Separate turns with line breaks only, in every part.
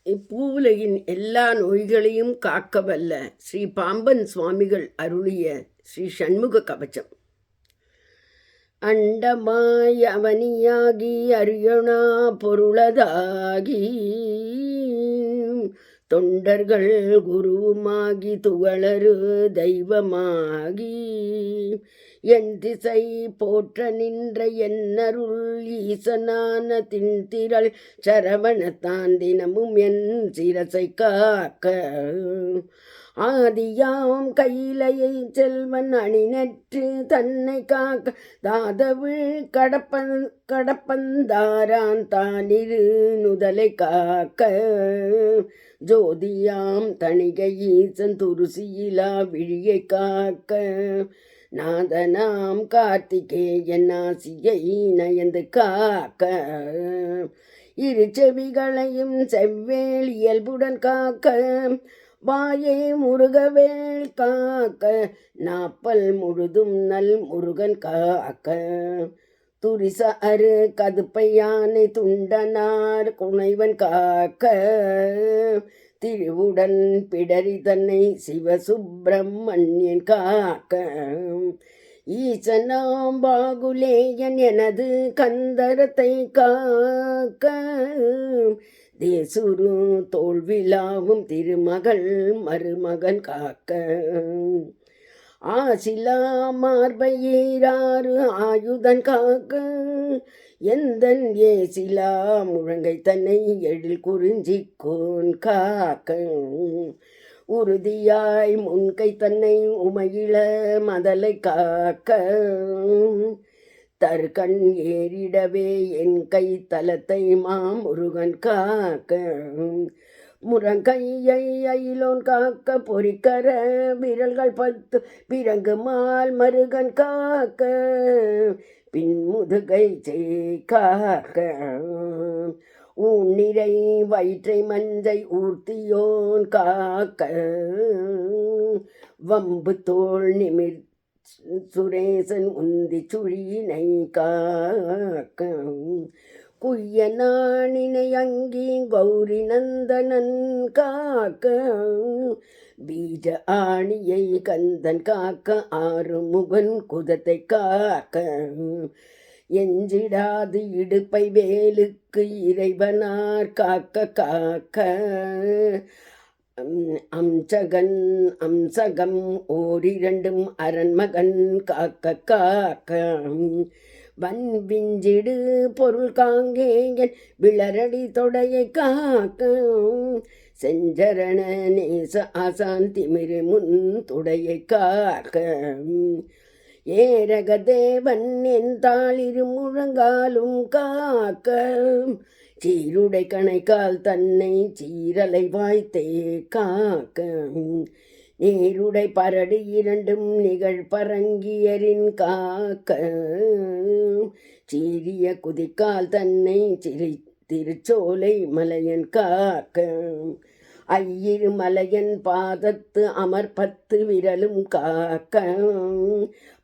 இப்பூவுலகின் எல்லா நோய்களையும் காக்க வல்ல ஸ்ரீ பாம்பன் சுவாமிகள் அருளிய ஸ்ரீ சண்முக கவச்சம். அண்டமாய் அவனியாகி அரியணா பொருளதாகி தொண்டர்கள் குருவுமாகி துகளரு தெய்வமாகி என் திசை போற்ற நின்ற என்னருள் ஈசனான தின்திரள் சரவணத்தான் தினமும் என் சிரசை காக்க ஆதியாம் கையிலையை செல்வன் அணிநெற்று தன்னை காக்க தாதவிழ் கடப்பந்தாரான் தானிரு நுதலை காக்க ஜோதியாம் தணிகை ஈசன் துருசியிலா விழியை காக்க நாதனாம் கார்த்திகேயன் ஆசியை நயந்து காக்க இரு செவிகளையும் செவ்வேள் இயல்புடன் காக்க வாயை முருகவேள் காக்க நாப்பல் முழுதும் நல் முருகன் காக்க துரிச அரு கதுப்பை யானை துண்டனார் குணைவன் காக்க திருவுடன் பிடரி தன்னை சிவசுப்பிரமணியன் காக்க ஈசனாம் பாகுலேயன் எனது கந்தரத்தை காக்க தேசுரு தோல்விழாவும் திருமகள் மருமகன் காக்க ஆசிலா மார்பையீராறு ஆயுதன் காக்க எந்தன் ஏசிலா முழங்கை தன்னை எழில் குறிஞ்சிக்கோன் காக்க உறுதியாய் முன்கை தன்னை உமையில மதலை காக்க தற்கண் ஏறிடவே என் கை தலத்தை மாமுருகன் காக்க முரங்கையை அயிலோன் காக்க பொறிக்கர விரல்கள் 10 பிறங்குமால் மருகன் காக்க பின்முதுகை காக்க ஊன்னிறை வயிற்றை மஞ்சை ஊர்த்தியோன் காக்க வம்பு தோள் நிமிர் சுரேசன் உந்தி சுழினை காக்க குய்யனானினை அங்கி கௌரி நந்தனன் காக்க பீஜ ஆணியை கந்தன் காக்க ஆறுமுகன் குதத்தை காக்க எஞ்சிடாது இடுப்பை வேலுக்கு இறைவனார் காக்க காக்க அம்சகம் ஓரிரண்டும் அரண்மகன் காக்க காக்க வன் விஞ்சிடு பொருள் காங்கேயன் விளரடி தொடையை காக்க செஞ்சரண நேச ஆசான் திமிரு முன் துடையை காக்க ஏரக தேவன் என் தாளிரு முழங்காலும் காக்க சீருடை கணைக்கால் தன்னை சீரலை வாய்த்தே காக்க நீருடை பரடி இரண்டும் நிகழ் பரங்கியரின் காக்க சீரிய குதிக்கால் தன்னை திருச்சோலை மலையன் காக்க ஐயிரு மலையன் பாதத்து அமர்பத்து விரலும் காக்க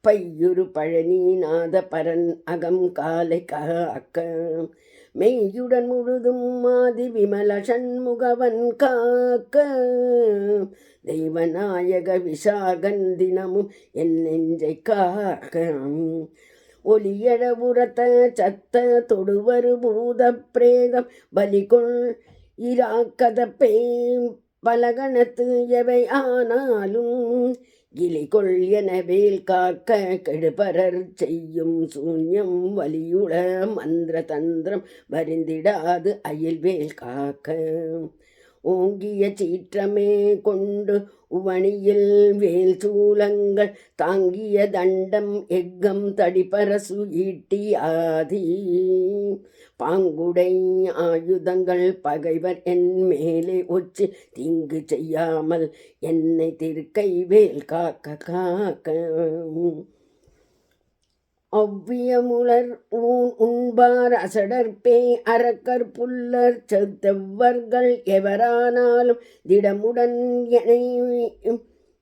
பையுரு பழனி நாத பரன் அகம் காலை காக்க மெய்யுடன் முழுதும் மாதி விமல சண்முகவன் காக்க தெய்வநாயக விசாகன் தினமும் என் நெஞ்சை காக்க ஒலியழ உரத்த சத்த தொடுவரு பூத பிரேதம் பலிகொள் இராக்கதப்பே பலகணத்து எவை ஆனாலும் கிளிகொள் எனவேல் காக்க கெடுபரர் செய்யும் சூன்யம் வலியுள மந்திர தந்திரம் வருந்திடாது அயில்வேல் காக்க ஓங்கிய சீற்றமே கொண்டு உவணியில் வேல் சூலங்கள் தாங்கிய தண்டம் எக்கம் தடிப்பரசு ஈட்டி ஆதி பாங்குடை ஆயுதங்கள் பகைவர் என் மேலே ஒச்சு தீங்கு செய்யாமல் என்னை திருக்கை வேல் காக்க காக்க ஒவ்வியமுலர் ஊன் உண்பார் அசடற்பே அரக்கர் புல்லர் செவ்வர்கள் எவரானாலும் திடமுடன்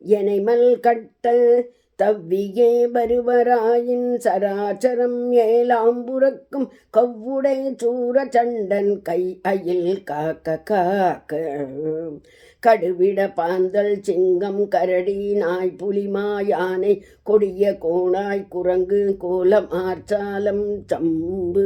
எனைமல் கட்ட தவ்வியே வருவராயின் சராச்சரம் ஏலாம்புறக்கும் கவ்வுடை சூர சண்டன் கை அயில் காக்க காக்க. கடுவிட பாந்தல் சிங்கம் கரடி நாய் புலிமா யானை கொடிய கோணாய் குரங்கு கோலம் ஆர்ச்சாலம் சம்பு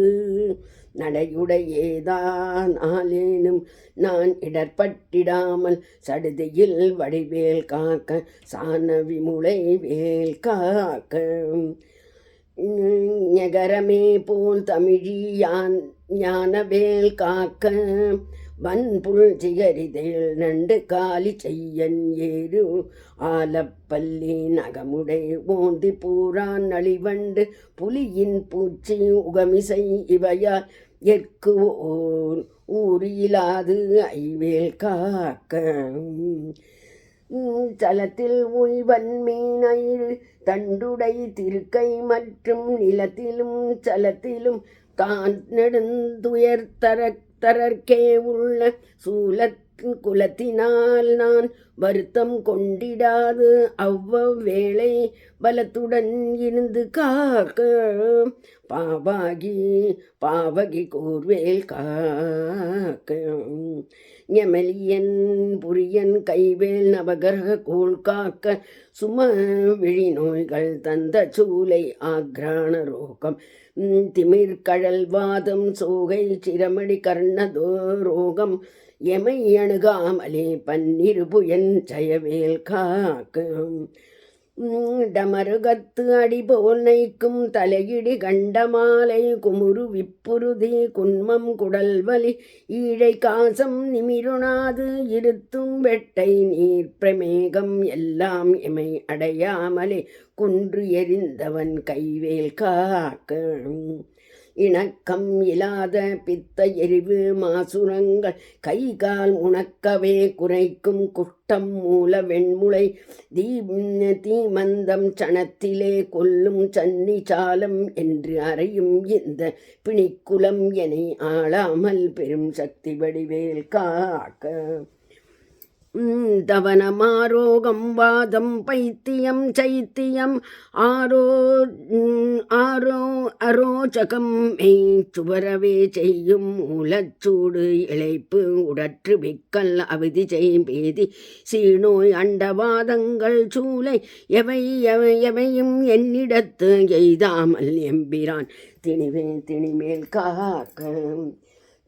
நடையுடையேதான் ஆலேனும் நான் இடர்பட்டிடாமல் சடுதியில் வடிவேல் காக்க சான விமுளை வேல் காக்க. ஞகரமே போல் தமிழியான் ஞானவேல் காக்க வன்புள் சிகரிதேல் நண்டு காலி செய்யன் ஏறு ஆலப்பள்ளி நகமுடை ஓந்தி பூரான் நளிவண்டு புலியின் பூச்சி உகமிசை இவையால் எற்குவோர் ஊரிலாது ஐவேல் காக்க. தலத்தில் உய்வன் மீனயிறு தண்டுடை திருக்கை மற்றும் நிலத்திலும் சலத்திலும் தான் நெடுந்துயர் தரற்கே உள்ள சூலத் குலத்தினால் நான் வருத்தம் கொண்டிடாது அவ்வவேளை பலத்துடன் இருந்து காக்க. பாவகி கூர்வேல் காக்க. ஞமலியன் புரியன் கைவேல் நவகரக கோள் காக்க. சும விழி நோய்கள் தந்த சூலை ஆக்ரான ரோகம் திமிர் கழல் வாதம் சோகை சிரமடி கர்ணதோ ரோகம் எமை அணுகாமலே பன்னிருபுயன் ஜயவேல் காக்க. டமருகத்து அடிபோல் நைக்கும் தலையிடி கண்டமாலை குமுறு விப்புறுதி குன்மம் குடல்வலி ஈழை காசம் நிமிருணாது இருத்தும் வெட்டை நீர் பிரமேகம் எல்லாம் எமை அடையாமலே குன்று எரிந்தவன் கைவேல் காக்க. இணக்கம் இல்லாத பித்த எரிவு மாசுரங்கள் கைகால் உணக்கவே குறைக்கும் குஷ்டம் மூல வெண்முளை தீமந்தம் சனத்திலே கொல்லும் சன்னி சாலம் என்று அறையும் இந்த பிணிக்குலம் என ஆளாமல் பெரும் சக்தி வடிவேல் காக்க. தவனமாரோகம் வாதம் பைத்தியம் சைத்தியம் அரோச்சகம் சுவரவே செய்யும் மூலச்சூடு இழைப்பு உடற்று விக்கல் அவதி செய்பேதி சீனோய் அண்டவாதங்கள் சூளை எவையும் என்னிடத்து எய்தாமல் எம்பிரான் திணிமேல் காக்க.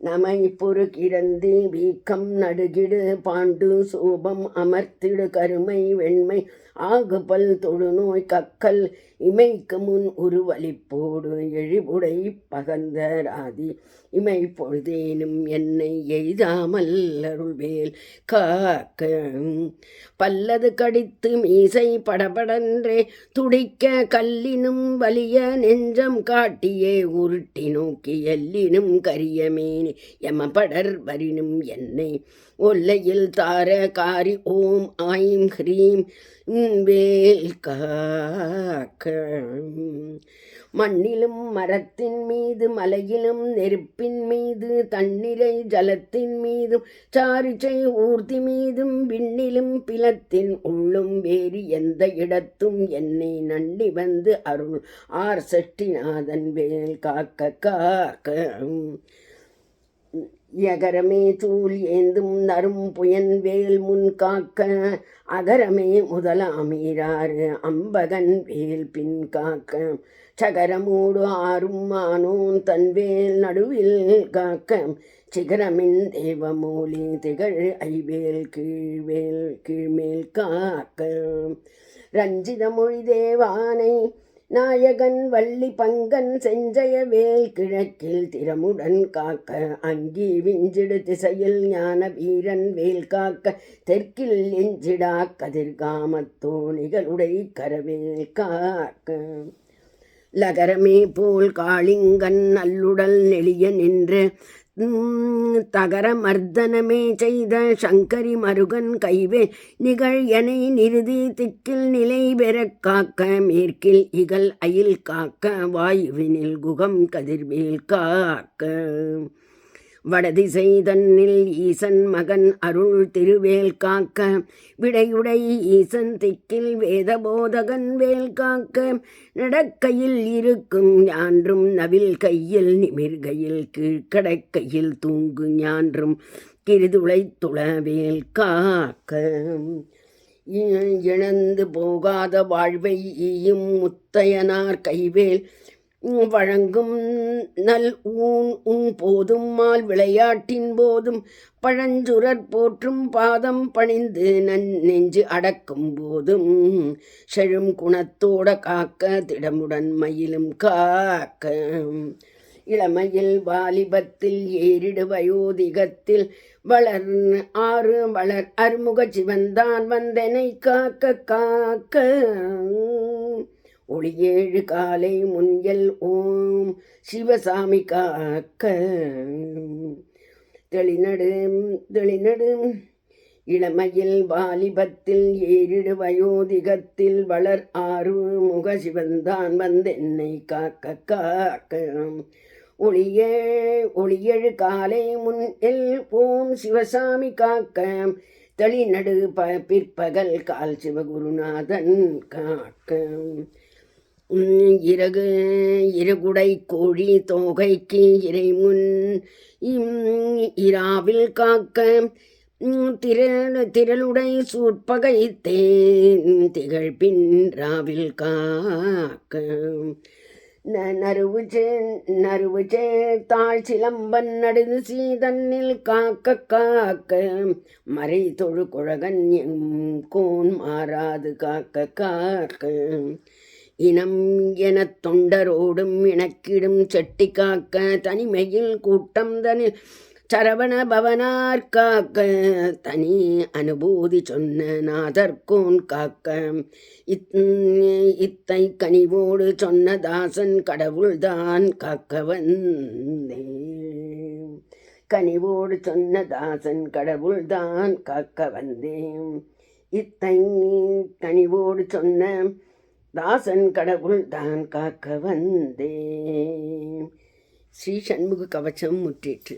நமை பொறுக்கிறந்து வீக்கம் நடுகிடு பாண்டு சோபம் அமர்த்திடு கருமை வெண்மை ஆகுபல் தொழுநோய் கக்கல் இமைக்கு முன் உருவலிப்போடு எழிபுடை பகந்தராதி இமை பொழுதேனும் என்னை எய்தாமல் அருள்வேல் காக்க. பல்லது கடித்து மீசை படபடன்றே துடிக்க கல்லினும் வலிய நெஞ்சம் காட்டியே உருட்டி நோக்கி எல்லினும் கரியமேனி யமபடர் வரினும் என்னை ஒல்லையில் தார காரி ஓம் ஆயும் ஹ்ரீம் வேல் காக்க. மண்ணிலும் மரத்தின் மீது மலையிலும் நெருப்பின் மீது தண்ணீரை ஜலத்தின் மீதும் சாரிச்சை ஊர்தி மீதும் விண்ணிலும் பிலத்தின் உள்ளும் வேறு எந்த இடத்தும் என்னை நண்டி வந்து அருள் ஆர் சஷ்டிநாதன் வேல் காக்க காக்க. யகரமே சூல் ஏந்தும் நரும் புயன் வேல் முன் காக்க. அகரமே முதலாமீராறு அம்பகன் வேல் பின் காக்க. சகரமூடு ஆறும் மானோன் தன்வேல் நடுவில் காக்க. சிகரமின் தேவமூலி திகழ் ஐவேல் கீழ்மேல் காக்க. ரஞ்சித மொழி தேவானை நாயகன் வள்ளி பங்கன் செஞ்சய வேல் கிழக்கில் திறமுடன் காக்க. அங்கி விஞ்சிடு திசையில் ஞான வீரன் வேல் காக்க. தெற்கில் எஞ்சிடா கதிர்காமத்தோணிகளுடை கரவேல் காக்க. லகரமே போல் காளிங்கன் நல்லுடல் நெளிய நின்று தகர மர்தனமே செய்த சங்கரி மருகன் கைவேல் நிகழ் எனை நிறுதி திக்கில் நிலை பெற காக்க. மேற்கில் இகல் அயில் காக்க. வாயுவினில் குகம் கதிர்வேல் காக்க. வடதிசை தன்னில் ஈசன் மகன் அருள் திருவேல் காக்க, விடையுடை ஈசன் திக்கில் வேதபோதகன் வேல் காக்க, நடக்கையில் இருக்கும் ஞான்றும் நவில் கையில் நிமிர்கையில் கீழ்கடக்கையில் தூங்கு ஞான்றும் கிரிதுளை துளவேல் காக்க, இழந்து போகாத வாழ்வை ஈயும் முத்தையனார் கைவேல் வழங்கும் நல் உன் போதும் மால் விளையாட்டின் போதும் பழஞ்சுரற் போற்றும் பாதம் பணிந்து நெஞ்சு அடக்கும் போதும் செழும் குணத்தோட காக்க, திடமுடன் மயிலும் காக்க, இளமையில் வாலிபத்தில் ஏறிடு வயோதிகத்தில் வளர் அருமுக சிவந்தான் வந்தனை காக்க காக்க, ஒளியேழு காலை முன்யல் ஓம் சிவசாமி காக்க, தெளிநடு இளமையில் வாலிபத்தில் ஏறிடு வயோதிகத்தில் வளர் முக சிவந்தான் வந்தென்னை காக்க காக்க, ஒளியேழு காலை முன்யல் ஓம் சிவசாமி காக்க, தெளிநடு பிற்பகல் கால் சிவகுருநாதன் காக்க, இருகுடை கோழி தோகைக்கு இறைமுன் இராவில் காக்க, திரளுடை சூற்பகை தேன் திகழ்பின் ராவில் காக்க, நறுவு தாழ் சிலம்பன் நடுது சீதன்னில் காக்க காக்க, மறை தொழு குழகன் கோன் மாறாது காக்க காக்க, இனம் எனத் தொண்டரோடும் இணக்கிடும் செட்டி காக்க, தனிமையில் கூட்டம் தனில் சரவண பவனார் காக்க, தனி அனுபூதி சொன்ன நாதர்கோன் காக்க, இத்தை கனிவோடு சொன்ன தாசன் கடவுள்தான் காக்க வந்தே, கனிவோடு சொன்ன தாசன் கடவுள்தான் காக்க வந்தேன், இத்தை கனிவோடு சொன்ன தாசன் கடவுள்தான் காக்க வந்தேன். ஸ்ரீ சண்முக கவசம் முற்றிற்று.